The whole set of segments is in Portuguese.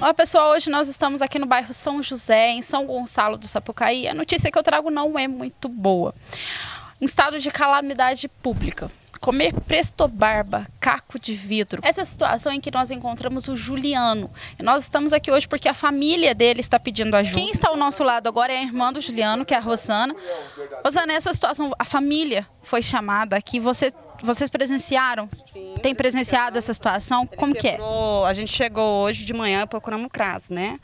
Olá pessoal, hoje nós estamos aqui no bairro São José, em São Gonçalo do Sapucaí. A notícia que eu trago não é muito boa. Um estado de calamidade pública. Comer prestobarba, caco de vidro. Essa é a situação em que nós encontramos o Juliano. E nós estamos aqui hoje porque a família dele está pedindo ajuda. Quem está ao nosso lado agora é a irmã do Juliano, que é a Rosana. Rosana, essa situação, a família foi chamada aqui, vocês presenciaram? Sim. Tem presenciado essa situação? Como que é? A gente chegou hoje de manhã, procuramos o CRAS, né?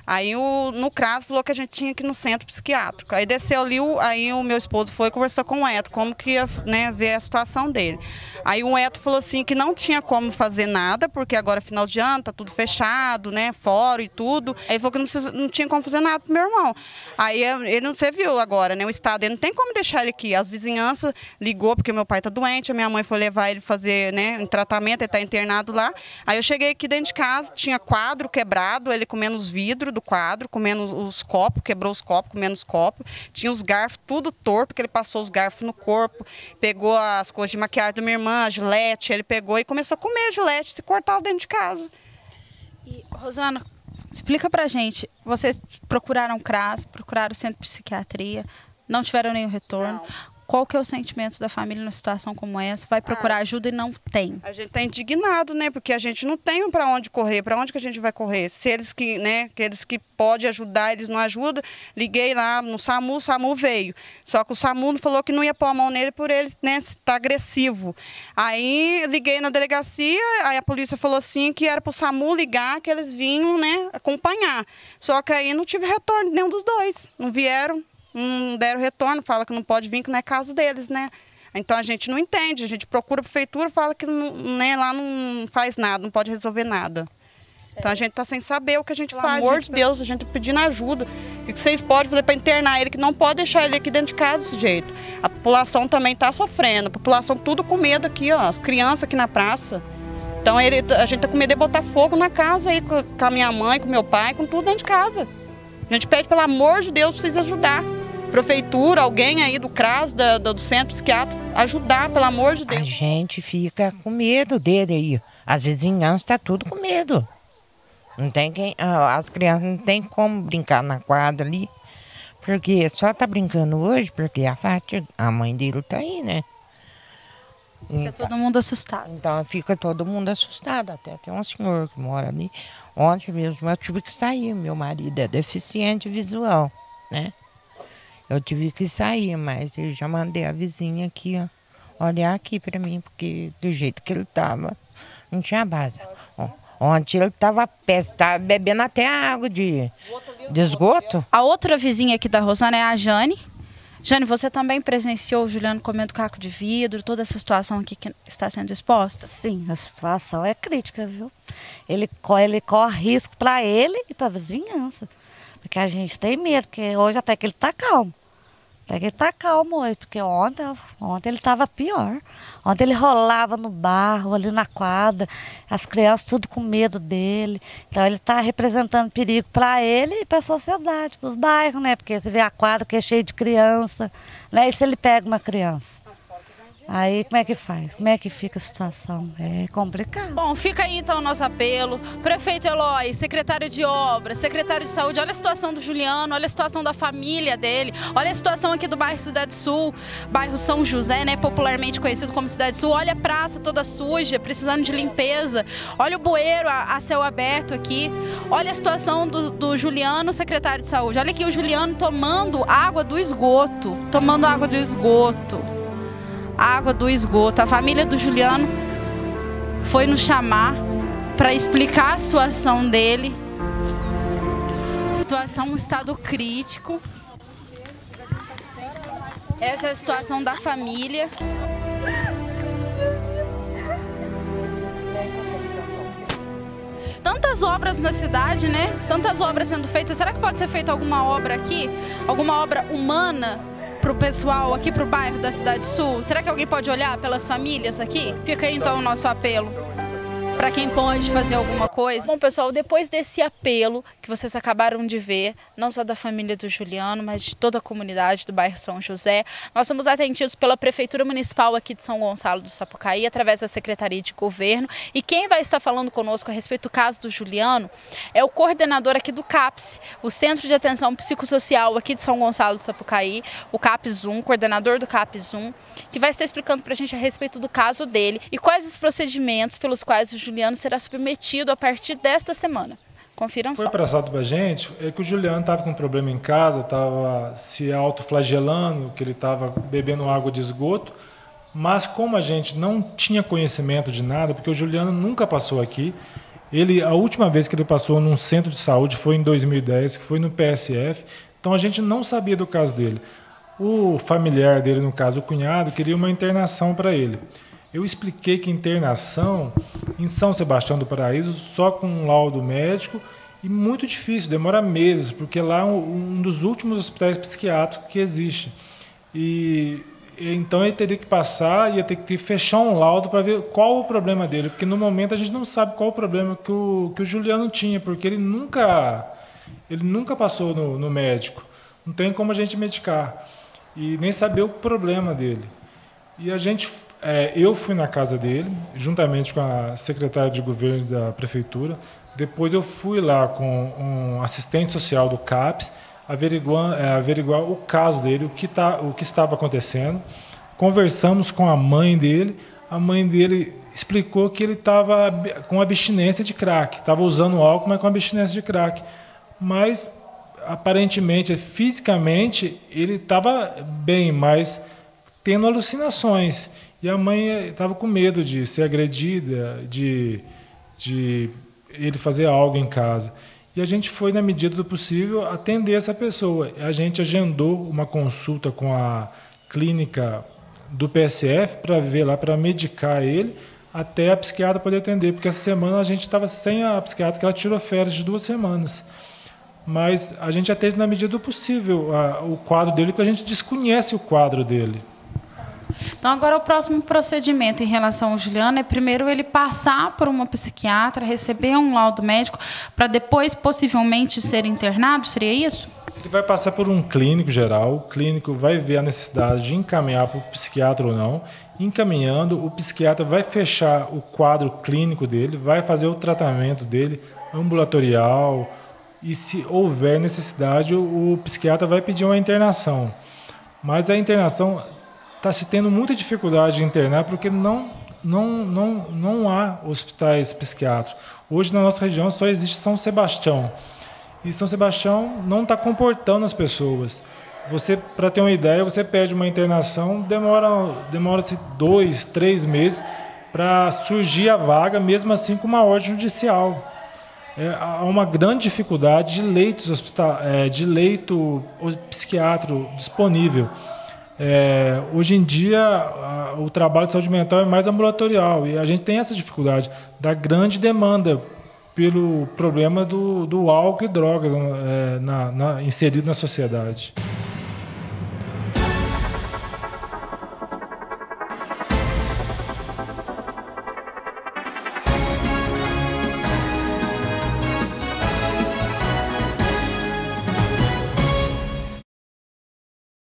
Aí no CRAS falou que a gente tinha que ir no centro psiquiátrico. Aí desceu ali, aí o meu esposo foi conversar com o Eto, como que ia, né, ver a situação dele. Aí o Eto falou assim que não tinha como fazer nada, porque agora é final de ano, tá tudo fechado, né, fora e tudo. Aí ele falou que não tinha como fazer nada pro meu irmão. Aí ele não, você viu agora, né, o estado, ele não tem como deixar ele aqui. As vizinhanças ligou porque meu pai tá doente, a minha mãe foi levar ele fazer, né, um tratamento, ele tá internado lá. Aí eu cheguei aqui dentro de casa, tinha quadro quebrado, ele comendo os vidros do quadro, comendo os copos, quebrou os copos, comendo os copos. Tinha os garfos tudo torto, porque ele passou os garfos no corpo, pegou as coisas de maquiagem da minha irmã, a gilete, ele pegou e começou a comer a gilete, se cortar dentro de casa. E, Rosana, explica pra gente, vocês procuraram o CRAS, procuraram o centro de psiquiatria, não tiveram nenhum retorno. Não. Qual que é o sentimento da família numa situação como essa? Vai procurar ajuda e não tem. A gente está indignado, né? Porque a gente não tem para onde correr, para onde que a gente vai correr? Se eles que, né, aqueles que podem ajudar, eles não ajudam. Liguei lá no SAMU, o SAMU veio. Só que o SAMU falou que não ia pôr a mão nele por ele, né, estar agressivo. Aí liguei na delegacia, aí a polícia falou assim que era para o SAMU ligar, que eles vinham, né, acompanhar. Só que aí não tive retorno de nenhum dos dois. Não vieram. Não deram retorno, fala que não pode vir, que não é caso deles, né? Então a gente não entende, a gente procura a prefeitura, fala que não, né, lá não faz nada, não pode resolver nada. Sério? Então a gente tá sem saber o que a gente faz. Pelo amor de Deus, a gente tá pedindo ajuda. O que vocês podem fazer para internar ele, que não pode deixar ele aqui dentro de casa desse jeito. A população também tá sofrendo, a população tudo com medo aqui, ó, as crianças aqui na praça. Então a gente tá com medo de botar fogo na casa aí, com a minha mãe, com o meu pai, com tudo dentro de casa. A gente pede, pelo amor de Deus, precisa ajudar. Prefeitura, alguém aí do CRAS, do centro psiquiátrico, ajudar, pelo amor de Deus. A gente fica com medo dele aí. As vizinhanças estão tudo com medo. Não tem quem, as crianças não tem como brincar na quadra ali. Porque só tá brincando hoje porque a mãe dele tá aí, né? Fica todo mundo assustado. Então fica todo mundo assustado. Até tem um senhor que mora ali. Ontem mesmo eu tive que sair. Meu marido é deficiente visual, né? Eu tive que sair, mas eu já mandei a vizinha aqui, ó, olhar aqui para mim, porque do jeito que ele estava, não tinha base. Ontem ele estava bebendo até água de esgoto. A outra vizinha aqui da Rosana é a Jane. Jane, você também presenciou o Juliano comendo caco de vidro, toda essa situação aqui que está sendo exposta? Sim, a situação é crítica, viu? Ele corre risco para ele e para a vizinhança. Porque a gente tem medo, porque hoje até que ele está calmo. Até que ele está calmo hoje, porque ontem ele estava pior. Ontem ele rolava no barro, ali na quadra, as crianças tudo com medo dele. Então ele está representando perigo para ele e para a sociedade, para os bairros, né? Porque você vê a quadra que é cheia de criança, né? E se ele pega uma criança? Aí como é que faz? Como é que fica a situação? É complicado. Bom, fica aí então o nosso apelo. Prefeito Eloy, secretário de Obras, secretário de Saúde, olha a situação do Juliano, olha a situação da família dele, olha a situação aqui do bairro Cidade Sul, bairro São José, né, popularmente conhecido como Cidade Sul. Olha a praça toda suja, precisando de limpeza. Olha o bueiro a céu aberto aqui. Olha a situação do Juliano, secretário de Saúde. Olha aqui o Juliano tomando água do esgoto, água do esgoto. A família do Juliano foi nos chamar para explicar a situação dele. Situação, um estado crítico. Essa é a situação da família. Tantas obras na cidade, né? Tantas obras sendo feitas. Será que pode ser feita alguma obra aqui? Alguma obra humana? Para o pessoal aqui, para o bairro da Cidade Sul? Será que alguém pode olhar pelas famílias aqui? Fica aí então o nosso apelo. para quem pode fazer alguma coisa. Bom, pessoal, depois desse apelo que vocês acabaram de ver, não só da família do Juliano, mas de toda a comunidade do bairro São José, nós somos atendidos pela Prefeitura Municipal aqui de São Gonçalo do Sapucaí, através da Secretaria de Governo. E quem vai estar falando conosco a respeito do caso do Juliano é o coordenador aqui do CAPS, o Centro de Atenção Psicossocial aqui de São Gonçalo do Sapucaí, o CAPS 1, coordenador do CAPS 1, que vai estar explicando para a gente a respeito do caso dele e quais os procedimentos pelos quais o Juliano será submetido a partir desta semana. Confiram só. Foi passado para a gente que o Juliano estava com um problema em casa, estava se autoflagelando, que ele estava bebendo água de esgoto, mas como a gente não tinha conhecimento de nada, porque o Juliano nunca passou aqui, a última vez que ele passou num centro de saúde foi em 2010, que foi no PSF, então a gente não sabia do caso dele. O familiar dele, no caso o cunhado, queria uma internação para ele. Eu expliquei que internação em São Sebastião do Paraíso só com um laudo médico e muito difícil, demora meses, porque lá é um dos últimos hospitais psiquiátricos que existe. E então ele teria que passar, ia ter que fechar um laudo para ver qual o problema dele, porque no momento a gente não sabe qual o problema que o Juliano tinha, porque ele nunca passou no médico. Não tem como a gente medicar e nem saber o problema dele. E eu fui na casa dele, juntamente com a secretária de governo da prefeitura. Depois eu fui lá com um assistente social do CAPS, averiguar o caso dele, o que estava acontecendo. Conversamos com a mãe dele. A mãe dele explicou que ele estava com abstinência de crack, estava usando álcool, mas com abstinência de crack. Mas, aparentemente, fisicamente, ele estava bem, mas tendo alucinações. E a mãe estava com medo de ser agredida, de ele fazer algo em casa. E a gente foi, na medida do possível, atender essa pessoa. A gente agendou uma consulta com a clínica do PSF para ver lá, para medicar ele, até a psiquiatra poder atender. Porque essa semana a gente estava sem a psiquiatra, que ela tirou férias de 2 semanas. Mas a gente atende na medida do possível o quadro dele, porque a gente desconhece o quadro dele. Então, agora o próximo procedimento em relação ao Juliano é primeiro ele passar por uma psiquiatra, receber um laudo médico, para depois, possivelmente, ser internado? Seria isso? Ele vai passar por um clínico geral, o clínico vai ver a necessidade de encaminhar para o psiquiatra ou não. Encaminhando, o psiquiatra vai fechar o quadro clínico dele, vai fazer o tratamento dele ambulatorial e, se houver necessidade, o psiquiatra vai pedir uma internação. Mas a internação está se tendo muita dificuldade de internar porque não há hospitais psiquiátricos. Hoje, na nossa região, só existe São Sebastião. E São Sebastião não está comportando as pessoas. Para ter uma ideia, você pede uma internação, demora-se 2, 3 meses para surgir a vaga, mesmo assim com uma ordem judicial. Há uma grande dificuldade de leito psiquiátrico disponível. Hoje em dia, o trabalho de saúde mental é mais ambulatorial e a gente tem essa dificuldade da grande demanda pelo problema do álcool e drogas inserido na sociedade.